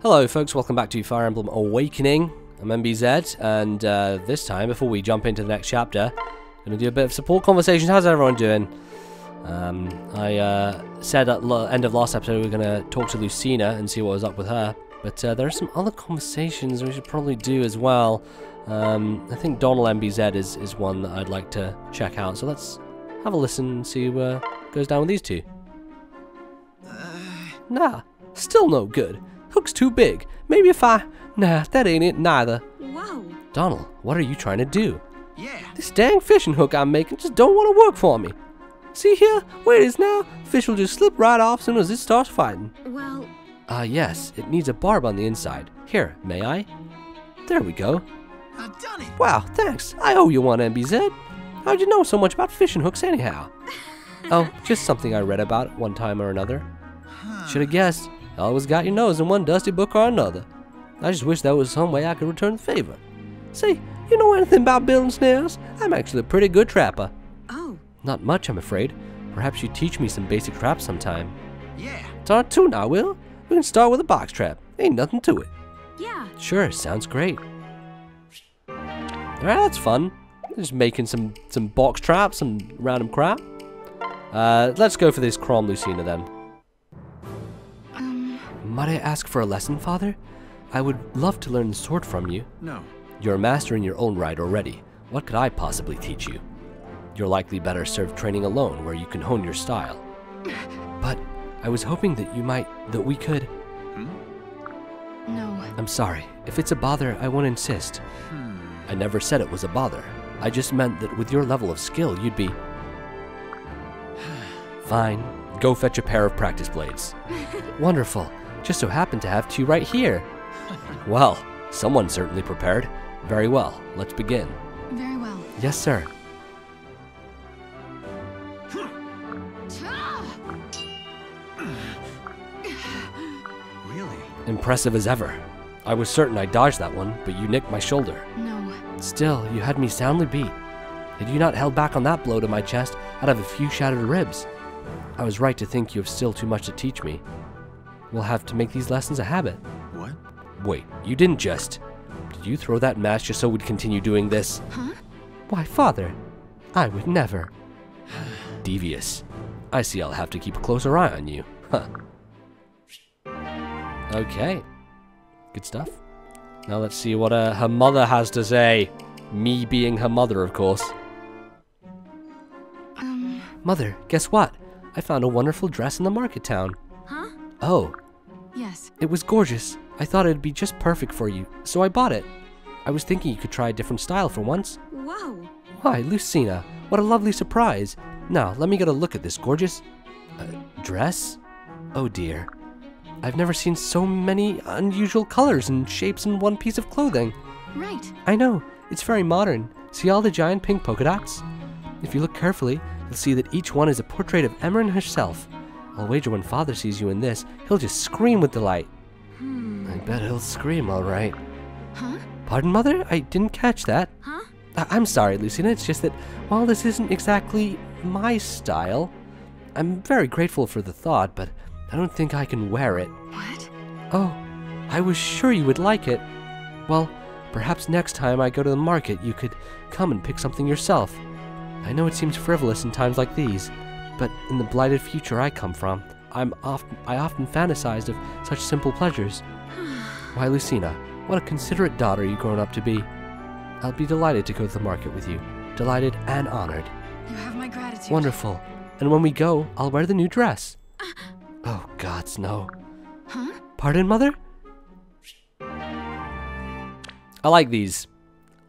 Hello folks, welcome back to Fire Emblem Awakening. I'm MBZ, and this time, before we jump into the next chapter, I'm going to do a bit of support conversations. How's everyone doing? I said at the end of last episode we were going to talk to Lucina and see what was up with her, but there are some other conversations we should probably do as well. I think Donald MBZ is one that I'd like to check out, so let's have a listen and see what goes down with these two. Nah, still no good. Hook's too big. Maybe if I... Nah, that ain't it neither. Whoa. Donald, what are you trying to do? Yeah. This dang fishing hook I'm making just don't want to work for me. See here? Where it is now? Fish will just slip right off as soon as it starts fighting. Well... Yes. It needs a barb on the inside. Here, may I? There we go. I've done it. Wow, thanks. I owe you one, MBZ. How'd you know so much about fishing hooks anyhow? Oh, just something I read about one time or another. Should have guessed. Always got your nose in one dusty book or another. I just wish there was some way I could return the favor. Say, you know anything about building snares? I'm actually a pretty good trapper. Oh. Not much, I'm afraid. Perhaps you teach me some basic traps sometime. Yeah. Start two now, Will. We can start with a box trap. Ain't nothing to it. Yeah. Sure, sounds great. Alright, that's fun. Just making some box traps and random crap. Let's go for this Crom Lucina then. Might I ask for a lesson, Father? I would love to learn the sword from you. No. You're a master in your own right already. What could I possibly teach you? You're likely better served training alone, where you can hone your style. But I was hoping that we could... No. I'm sorry. If it's a bother, I won't insist. I never said it was a bother. I just meant that with your level of skill, you'd be... Fine. Go fetch a pair of practice blades. Wonderful. Just so happen to have two right here. Well, someone certainly prepared. Very well. Let's begin. Very well. Yes, sir. Really? Impressive as ever. I was certain I dodged that one, but you nicked my shoulder. No. Still, you had me soundly beat. Had you not held back on that blow to my chest, I'd have a few shattered ribs. I was right to think you have still too much to teach me. We'll have to make these lessons a habit. What? Wait, you didn't just... Did you throw that mask just so we'd continue doing this? Huh? Why, Father, I would never. Devious. I see I'll have to keep a closer eye on you. Huh. Okay. Good stuff. Now let's see what her mother has to say. Me being her mother, of course. Mother, guess what? I found a wonderful dress in the market town. Huh? Oh. Yes. It was gorgeous. I thought it'd be just perfect for you, so I bought it. I was thinking you could try a different style for once. Whoa. Why, Lucina, what a lovely surprise. Now, let me get a look at this gorgeous... dress? Oh dear. I've never seen so many unusual colors and shapes in one piece of clothing. Right. I know, it's very modern. See all the giant pink polka dots? If you look carefully, you'll see that each one is a portrait of Emran herself. I'll wager when Father sees you in this, he'll just scream with delight. I bet he'll scream, all right. Huh? Pardon, Mother? I didn't catch that. Huh? I'm sorry, Lucina. It's just that while this isn't exactly my style, I'm very grateful for the thought, but I don't think I can wear it. What? Oh, I was sure you would like it. Well, perhaps next time I go to the market, you could come and pick something yourself. I know it seems frivolous in times like these, but in the blighted future I come from, I often fantasized of such simple pleasures. Why, Lucina, what a considerate daughter you've grown up to be. I'll be delighted to go to the market with you. Delighted and honored. You have my gratitude. Wonderful. And when we go, I'll wear the new dress. Oh, gods, no. Huh? Pardon, Mother? I like these.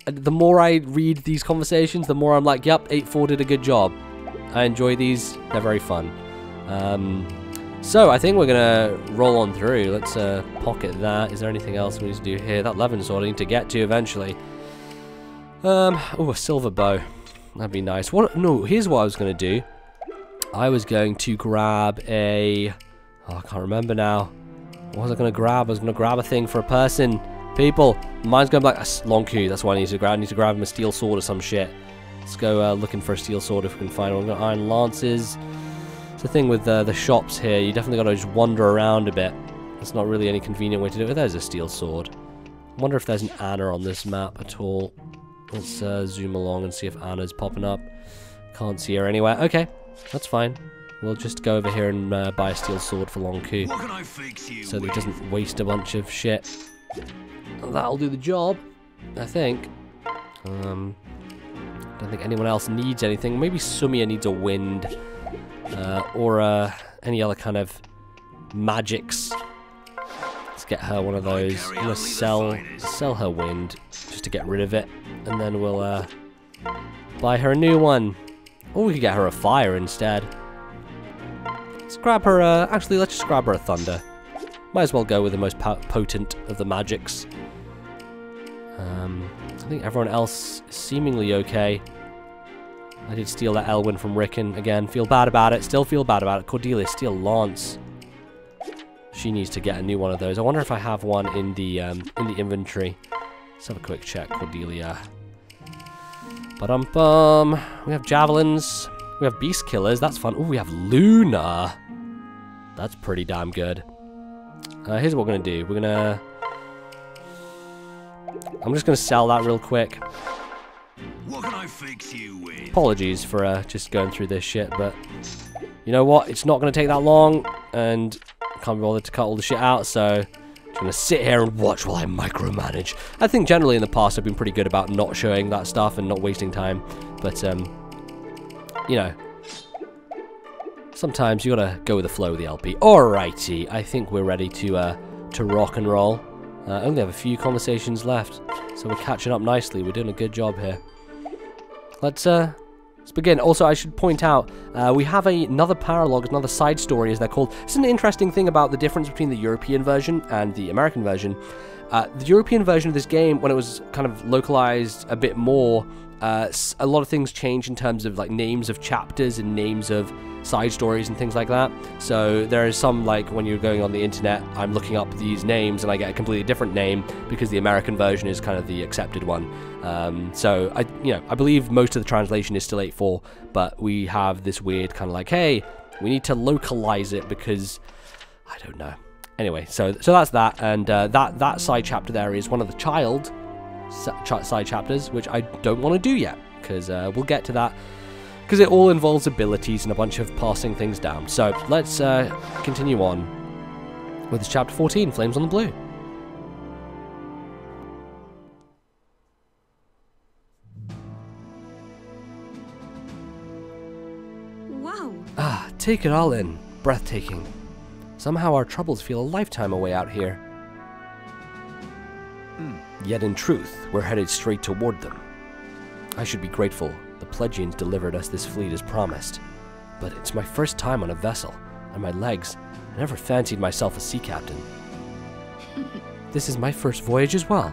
The more I read these conversations, the more I'm like, yep, 8-4 did a good job. I enjoy these. They're very fun. So I think we're gonna roll on through. Let's pocket that. Is there anything else we need to do here? That Levin sword I need to get to eventually. Oh, a silver bow. That'd be nice. What? No, here's what I was gonna do. I was going to grab a... Oh, I can't remember now. What was I gonna grab? I was gonna grab a thing for a person. People, mine's going like a long queue. That's what I need to grab. I need to grab him a steel sword or some shit. Let's go looking for a steel sword if we can find one. We've got iron lances. It's the thing with the shops here. You definitely got to just wander around a bit. It's not really any convenient way to do it. There's a steel sword. I wonder if there's an Anna on this map at all. Let's zoom along and see if Anna's popping up. Can't see her anywhere. Okay, that's fine. We'll just go over here and buy a steel sword for Long Ku, so that it doesn't waste a bunch of shit. That'll do the job, I think. Don't think anyone else needs anything. Maybe Sumia needs a wind, or any other kind of magics. Let's get her one of those. I'm gonna sell her wind just to get rid of it, and then we'll buy her a new one. Or we could get her a fire instead. Let's grab her. Actually, let's just grab her a thunder. Might as well go with the most potent of the magics. I think everyone else is seemingly okay. I did steal that Elwyn from Rickon again. Feel bad about it. Still feel bad about it. Cordelia, steal Lance. She needs to get a new one of those. I wonder if I have one in the inventory. Let's have a quick check. Cordelia. Ba-dum-bum. We have javelins. We have beast killers. That's fun. Oh, we have Luna. That's pretty damn good. Here's what we're gonna do. I'm just gonna sell that real quick. What can I fix you with? Apologies for just going through this shit, but you know what? It's not gonna take that long, and I can't be bothered to cut all the shit out, so I'm just gonna sit here and watch while I micromanage. I think generally in the past I've been pretty good about not showing that stuff and not wasting time, but you know, sometimes you gotta go with the flow with the LP. Alrighty, I think we're ready to rock and roll. I only have a few conversations left, so we're catching up nicely. We're doing a good job here. Let's begin. Also, I should point out, we have another paralogue, another side story, as they're called. This is an interesting thing about the difference between the European version and the American version. The European version of this game, when it was kind of localized a bit more, a lot of things change in terms of like names of chapters and names of side stories and things like that. So there is some, like when you're going on the internet, I'm looking up these names and I get a completely different name because the American version is kind of the accepted one. So I believe most of the translation is still 8.4, but we have this weird kind of like, hey, we need to localize it because I don't know. Anyway, so that's that, and that side chapter there is one of the child side chapters, which I don't want to do yet because we'll get to that. Because it all involves abilities and a bunch of passing things down. So let's continue on with chapter 14, Flames on the Blue. Whoa. Ah, take it all in. Breathtaking. Somehow our troubles feel a lifetime away out here. Yet in truth, we're headed straight toward them. I should be grateful the Pledgians delivered us this fleet as promised, but it's my first time on a vessel, and my legs, I never fancied myself a sea captain. This is my first voyage as well.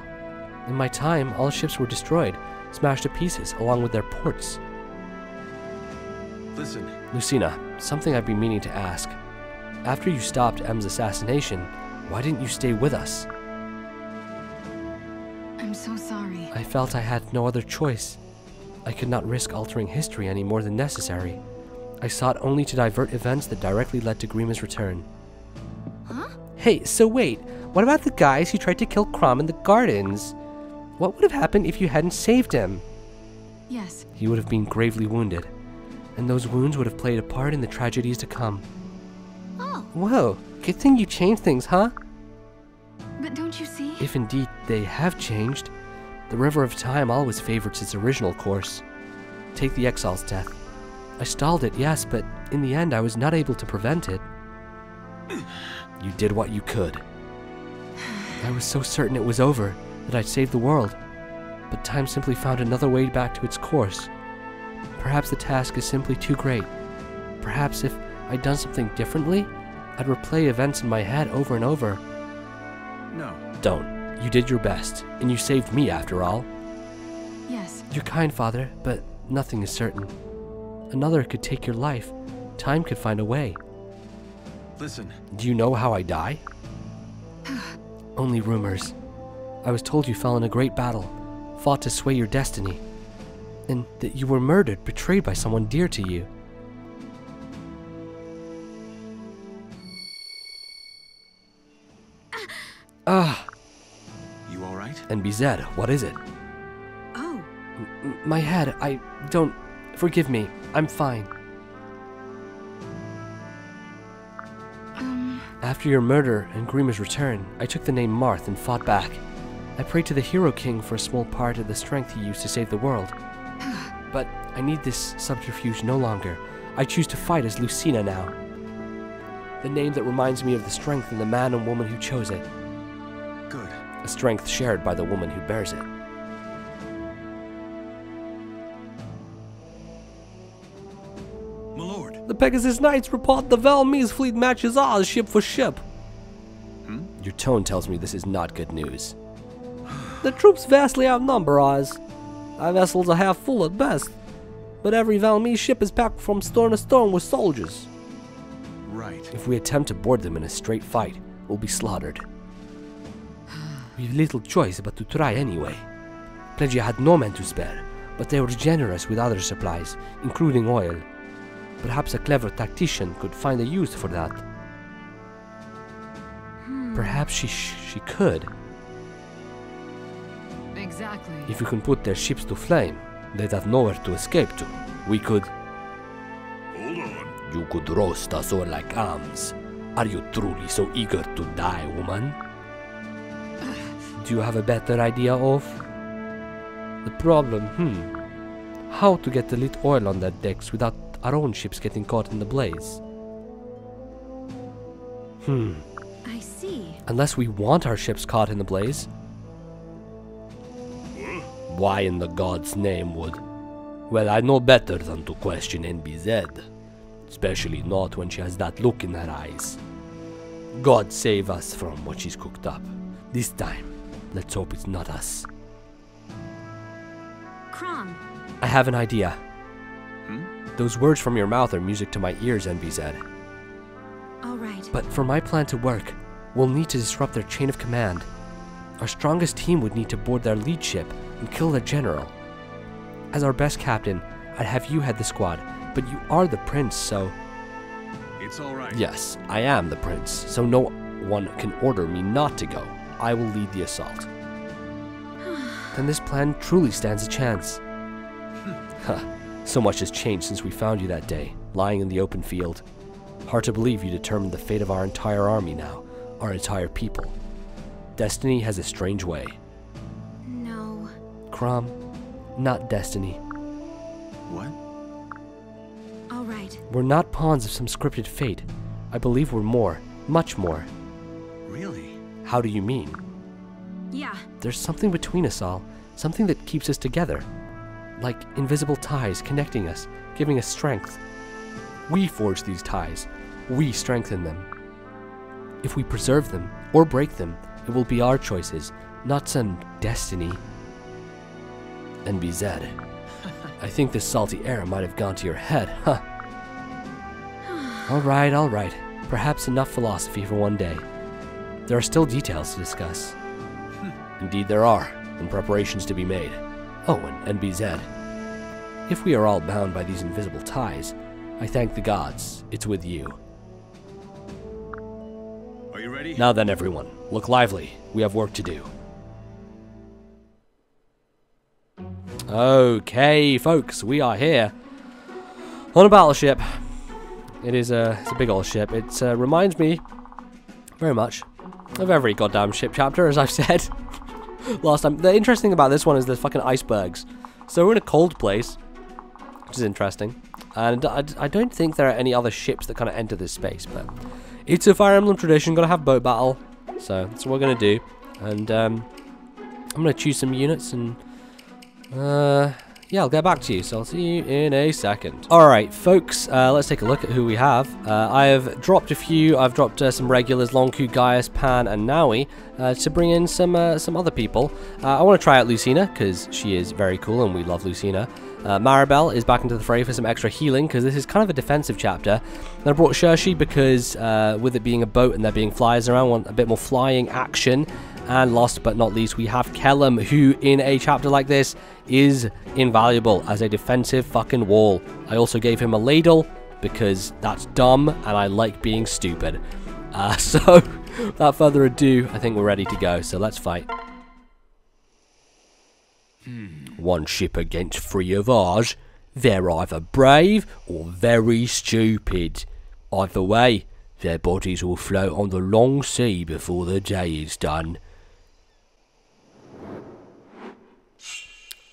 In my time, all ships were destroyed, smashed to pieces, along with their ports. Listen. Lucina, something I've been meaning to ask. After you stopped M's assassination, why didn't you stay with us? I'm so sorry. I felt I had no other choice. I could not risk altering history any more than necessary. I sought only to divert events that directly led to Grima's return. Huh? Hey, so wait, what about the guys who tried to kill Crom in the gardens? What would have happened if you hadn't saved him? Yes. He would have been gravely wounded, and those wounds would have played a part in the tragedies to come. Oh. Whoa, good thing you changed things, huh? But don't you see? If indeed they have changed, the River of Time always favors its original course. Take the Exile's death. I stalled it, yes, but in the end I was not able to prevent it. You did what you could. I was so certain it was over, that I'd saved the world. But time simply found another way back to its course. Perhaps the task is simply too great. Perhaps if I'd done something differently, I'd replay events in my head over and over. No. Don't. You did your best, and you saved me after all. Yes. You're kind, Father, but nothing is certain. Another could take your life. Time could find a way. Listen. Do you know how I die? Only rumors. I was told you fell in a great battle, fought to sway your destiny, and that you were murdered, betrayed by someone dear to you. You alright? NBZ, what is it? Oh, My head, I don't... Forgive me, I'm fine. After your murder and Grima's return, I took the name Marth and fought back. I prayed to the Hero King for a small part of the strength he used to save the world. But I need this subterfuge no longer. I choose to fight as Lucina now. The name that reminds me of the strength in the man and woman who chose it. Good. A strength shared by the woman who bears it. My lord. The Pegasus Knights report the Valmese fleet matches ours ship for ship. Your tone tells me this is not good news. The troops vastly outnumber ours. Our vessels are half full at best, but every Valmese ship is packed from stern to stern with soldiers. Right. If we attempt to board them in a straight fight, we'll be slaughtered. We've little choice but to try anyway. Plegia had no men to spare, but they were generous with other supplies, including oil. Perhaps a clever tactician could find a use for that. Perhaps she could. exactly. If we can put their ships to flame, they'd have nowhere to escape to. We could... Hold on. You could roast us all like hams. Are you truly so eager to die, woman? Do you have a better idea of? The problem, how to get the lit oil on their decks without our own ships getting caught in the blaze? I see. Unless we want our ships caught in the blaze. Why in the god's name would? Well, I know better than to question NBZ. Especially not when she has that look in her eyes. God save us from what she's cooked up. This time, let's hope it's not us. Crom. I have an idea. Those words from your mouth are music to my ears, NBZ. All right. But for my plan to work, we'll need to disrupt their chain of command. Our strongest team would need to board their lead ship and kill their general. As our best captain, I'd have you head the squad, but you are the prince, so... It's all right. Yes, I am the prince, so no one can order me not to go. I will lead the assault. Then this plan truly stands a chance. So much has changed since we found you that day, lying in the open field. Hard to believe you determined the fate of our entire army now, our entire people. Destiny has a strange way. No. Crom, not destiny. What? All right. We're not pawns of some scripted fate. I believe we're more, much more. Really? How do you mean? Yeah. There's something between us all, something that keeps us together. Like invisible ties connecting us, giving us strength. We forge these ties. We strengthen them. If we preserve them, or break them, it will be our choices, not some destiny. NBZ. I think this salty air might have gone to your head, huh? Alright, alright. Perhaps enough philosophy for one day. There are still details to discuss. Indeed there are, and preparations to be made. Oh, and NBZ. If we are all bound by these invisible ties, I thank the gods, it's with you. Are you ready? Now then, everyone, look lively. We have work to do. Okay, folks, we are here on a battleship. It's a big old ship. It reminds me very much of every goddamn ship chapter, as I've said last time. The interesting thing about this one is the fucking icebergs. So we're in a cold place, which is interesting. And I don't think there are any other ships that kind of enter this space, but it's a Fire Emblem tradition. Gotta have boat battle, so that's what we're gonna do. And I'm gonna choose some units and yeah, I'll get back to you. So I'll see you in a second. All right, folks, let's take a look at who we have. I have dropped a few. I've dropped some regulars: Lonku, Gaius, Pan, and Naui, to bring in some other people. I want to try out Lucina because she is very cool and we love Lucina. Maribel is back into the fray for some extra healing because this is kind of a defensive chapter. And I brought Shershi because with it being a boat and there being flyers around, I want a bit more flying action. And last but not least, we have Kellum, who in a chapter like this is invaluable as a defensive fucking wall. I also gave him a Ladle because that's dumb and I like being stupid. So, without further ado, I think we're ready to go. So let's fight. One ship against 3 of ours. They're either brave or very stupid. Either way, their bodies will float on the long sea before the day is done.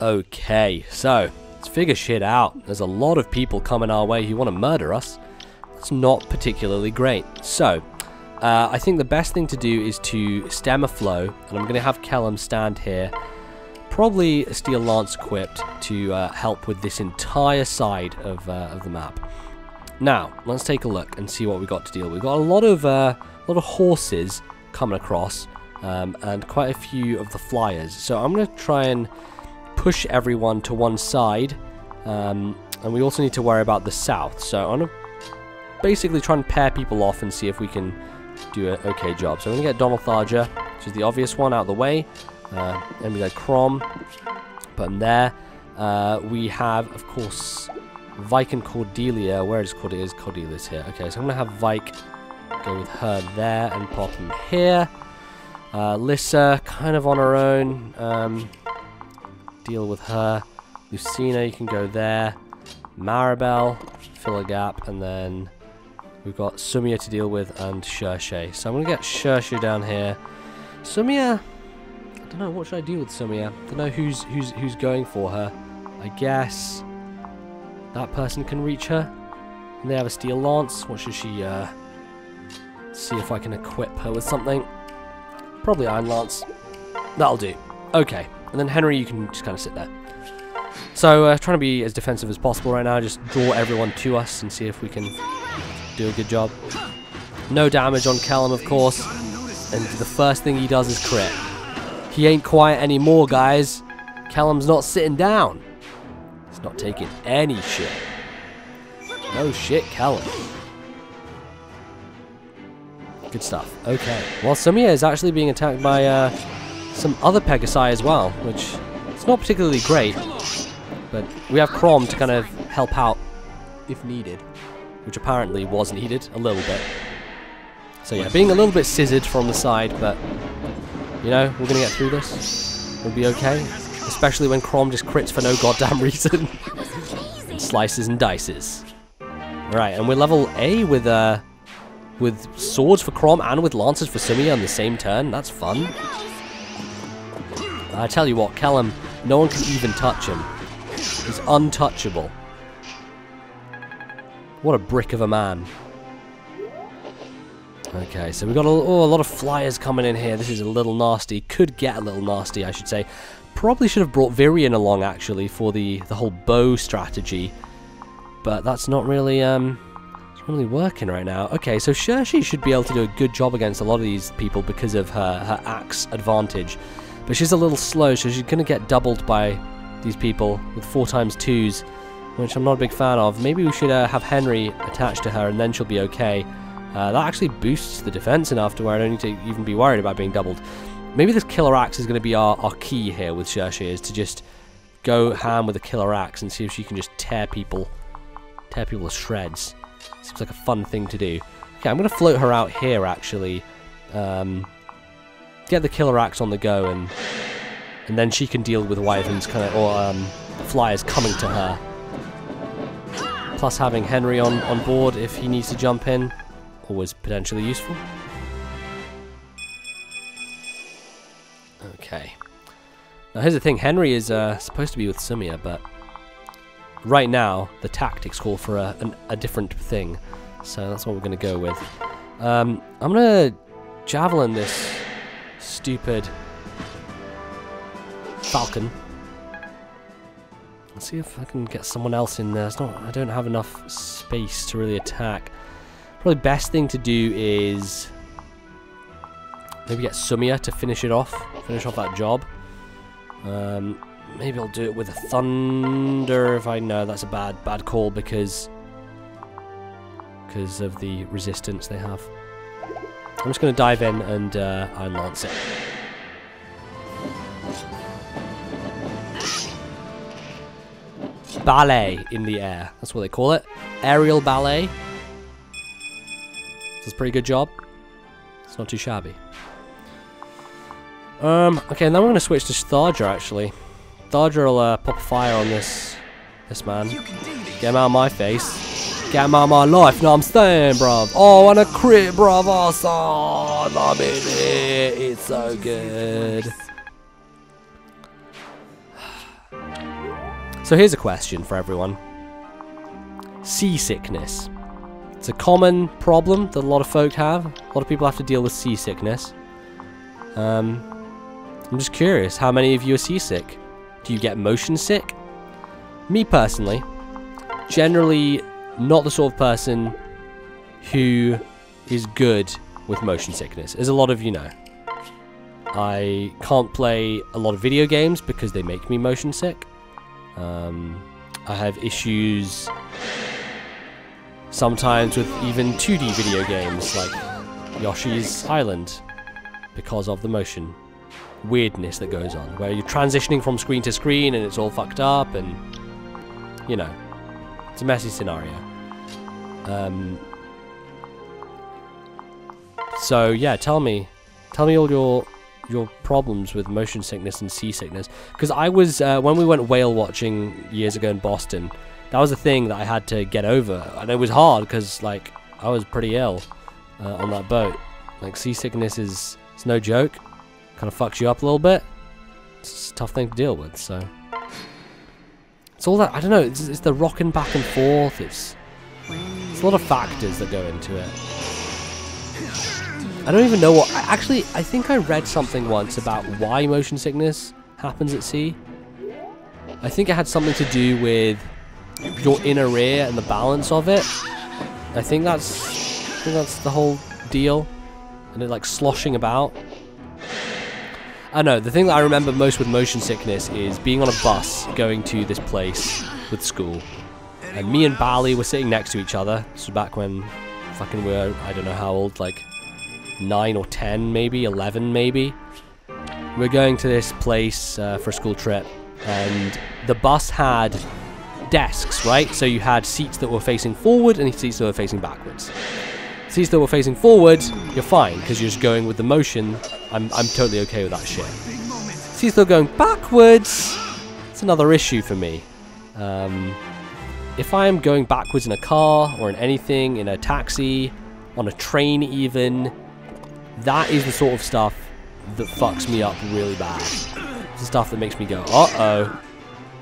Okay, so let's figure shit out. There's a lot of people coming our way who want to murder us. That's not particularly great. So, I think the best thing to do is to stem a flow, and I'm going to have Kellum stand here. Probably a steel lance equipped to help with this entire side of the map. Now, let's take a look and see what we've got to deal with. We've got a lot of horses coming across, and quite a few of the flyers. So I'm going to try and push everyone to one side, and we also need to worry about the south. So I'm going to basically try and pair people off and see if we can do an okay job. So I'm going to get Donald Tharger, which is the obvious one, out of the way. And we got Crom, put him there. We have, of course, Vike and Cordelia. Where is Cordelia? Cordelia's here. Okay, so I'm going to have Vike go with her there and pop him here. Lissa, kind of on her own. Deal with her. Lucina, you can go there. Maribel, fill a gap. And then we've got Sumia to deal with and Shershe. So I'm going to get Shershe down here. Sumia... I don't know, what should I do with Sumia? I don't know who's going for her. I guess that person can reach her. And they have a steel lance. What should she, see if I can equip her with something. Probably Iron Lance. That'll do. Okay. And then Henry, you can just kind of sit there. So, trying to be as defensive as possible right now. Just draw everyone to us and see if we can do a good job. No damage on Kellum, of course. And the first thing he does is crit. He ain't quiet anymore, guys. Callum's not sitting down. He's not taking any shit. No shit, Callum. Good stuff. Okay. Well, Sumia is actually being attacked by some other Pegasi as well, which it's not particularly great. But we have Crom to kind of help out if needed, which apparently was needed a little bit. So yeah, being a little bit scissored from the side, but... you know, we're going to get through this. We'll be okay. Especially when Crom just crits for no goddamn reason. And slices and dices. Right, and we're level A with swords for Crom and with lances for Sumia on the same turn. That's fun. I tell you what, Kellum, no one can even touch him. He's untouchable. What a brick of a man. Okay, so we've got a lot of flyers coming in here. This is a little nasty. Could get a little nasty, I should say. Probably should have brought Virion along, actually, for the whole bow strategy. But that's not really, it's really working right now. Okay, so Shershe should be able to do a good job against a lot of these people because of her axe advantage. But she's a little slow, so she's going to get doubled by these people with 4x2s, which I'm not a big fan of. Maybe we should have Henry attached to her, and then she'll be okay. That actually boosts the defense enough to where I don't need to even be worried about being doubled. Maybe this killer axe is going to be our key here with Shershe, is to just go ham with a killer axe and see if she can just tear people to shreds. Seems like a fun thing to do. Okay, I'm going to float her out here actually. Get the killer axe on the go, and then she can deal with wyverns or flyers coming to her. Plus having Henry on board if he needs to jump in. Always potentially useful. Okay. Now here's the thing, Henry is supposed to be with Sumia, but right now the tactics call for a different thing. So that's what we're going to go with. I'm going to javelin this stupid falcon. Let's see if I can get someone else in there. I don't have enough space to really attack. Probably best thing to do is maybe get Sumia to finish off that job. Maybe I'll do it with a thunder if I know that's a bad call because of the resistance they have. I'm just going to dive in and Iron Lance it. Ballet in the air. That's what they call it. Aerial ballet. That's a pretty good job. It's not too shabby. Okay, and then we're going to switch to Tharja, actually. Tharja will pop fire on this man. Get him out of my face. Get him out of my life. No, I'm staying, bruv. Oh, and a crit, bruv. Awesome. I'm in it. It's so good. So here's a question for everyone. Seasickness. It's a common problem that a lot of folk have. A lot of people have to deal with seasickness. I'm just curious, how many of you are seasick? Do you get motion sick? Me personally, generally not the sort of person who is good with motion sickness, as a lot of you know. I can't play a lot of video games because they make me motion sick. I have issues sometimes with even 2D video games like Yoshi's Island because of the motion weirdness that goes on, where you're transitioning from screen to screen and it's all fucked up, and you know, it's a messy scenario. So yeah, tell me all your problems with motion sickness and seasickness, because I was when we went whale watching years ago in Boston, that was a thing that I had to get over, and it was hard because like I was pretty ill on that boat. Like seasickness is, it's no joke. Kind of fucks you up a little bit. It's a tough thing to deal with, so it's all that, I don't know, it's the rocking back and forth, it's a lot of factors that go into it. I don't even know what, I think I read something once about why motion sickness happens at sea. I think it had something to do with your inner ear and the balance of it. I think that's the whole deal, and it like sloshing about. I know, the thing that I remember most with motion sickness is being on a bus going to this place with school. And me and Bali were sitting next to each other. This was back when fucking we were, I don't know how old, like 9 or 10 maybe, 11 maybe. We're going to this place for a school trip. And the bus had desks, right? So you had seats that were facing forward and seats that were facing backwards. Seats that were facing forward, you're fine, because you're just going with the motion. I'm totally okay with that shit. Seats that are going backwards, it's another issue for me. If I am going backwards in a car, or in anything, in a taxi, on a train even, that is the sort of stuff that fucks me up really bad. It's the stuff that makes me go, uh-oh,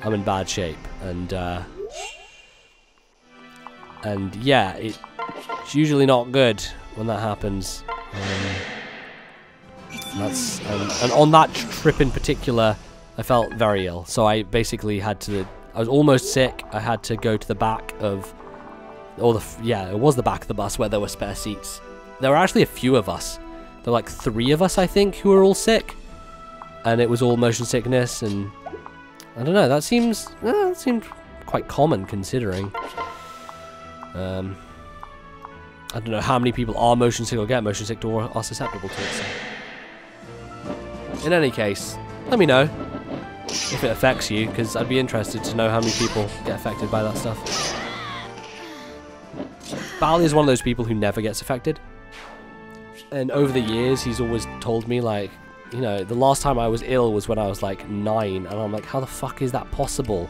I'm in bad shape. And yeah, it's usually not good when that happens. And on that trip in particular, I felt very ill. So I basically had to, I was almost sick. I had to go to the back of, yeah, it was the back of the bus where there were spare seats. There were actually a few of us. There were like 3 of us, I think, who were all sick. And it was all motion sickness, and I don't know, that seemed quite common considering. I don't know how many people are motion sick or get motion sick or are susceptible to it. So. In any case, let me know if it affects you, because I'd be interested to know how many people get affected by that stuff. Bali is one of those people who never gets affected. And over the years, he's always told me, like, you know, the last time I was ill was when I was like 9, and I'm like, how the fuck is that possible?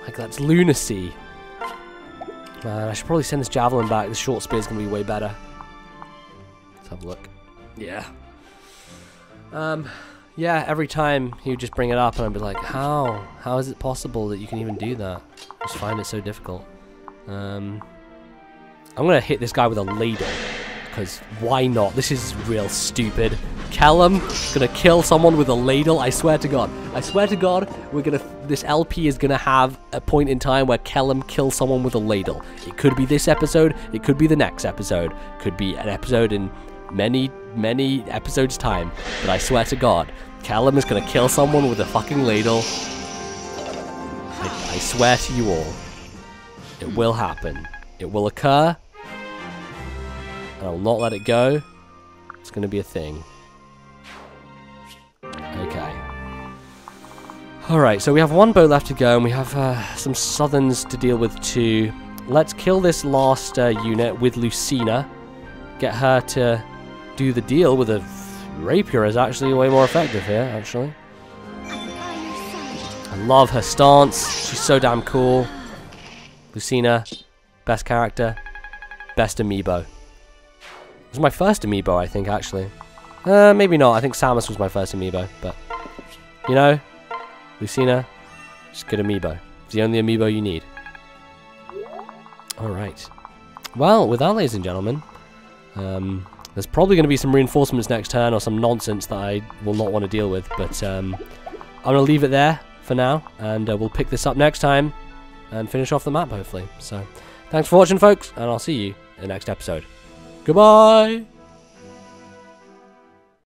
Like, that's lunacy. Man, I should probably send this javelin back. The short spear's gonna be way better. Let's have a look. Yeah. Yeah, every time he would just bring it up, and I'd be like, how? How is it possible that you can even do that? I just find it so difficult. I'm gonna hit this guy with a ladle, because why not? This is real stupid. Callum gonna kill someone with a ladle. I swear to God. I swear to God, this LP is gonna have a point in time where Callum kills someone with a ladle. It could be this episode. It could be the next episode. Could be an episode in many episodes time. But I swear to God, Callum is gonna kill someone with a fucking ladle. I swear to you all, it will happen. It will occur. And I will not let it go. It's going to be a thing. Okay. Alright, so we have 1 boat left to go, and we have some southerns to deal with too. Let's kill this last unit with Lucina. Get her to do the deal with a rapier is actually way more effective here, actually. I love her stance. She's so damn cool. Lucina, best character, best amiibo. It was my first amiibo, I think, actually. Maybe not. I think Samus was my first amiibo, but you know, Lucina, just good amiibo. It's the only amiibo you need. Alright. Well, with that, ladies and gentlemen, there's probably going to be some reinforcements next turn or some nonsense that I will not want to deal with, but I'm going to leave it there for now, and we'll pick this up next time and finish off the map, hopefully. So, thanks for watching, folks, and I'll see you in the next episode. Goodbye!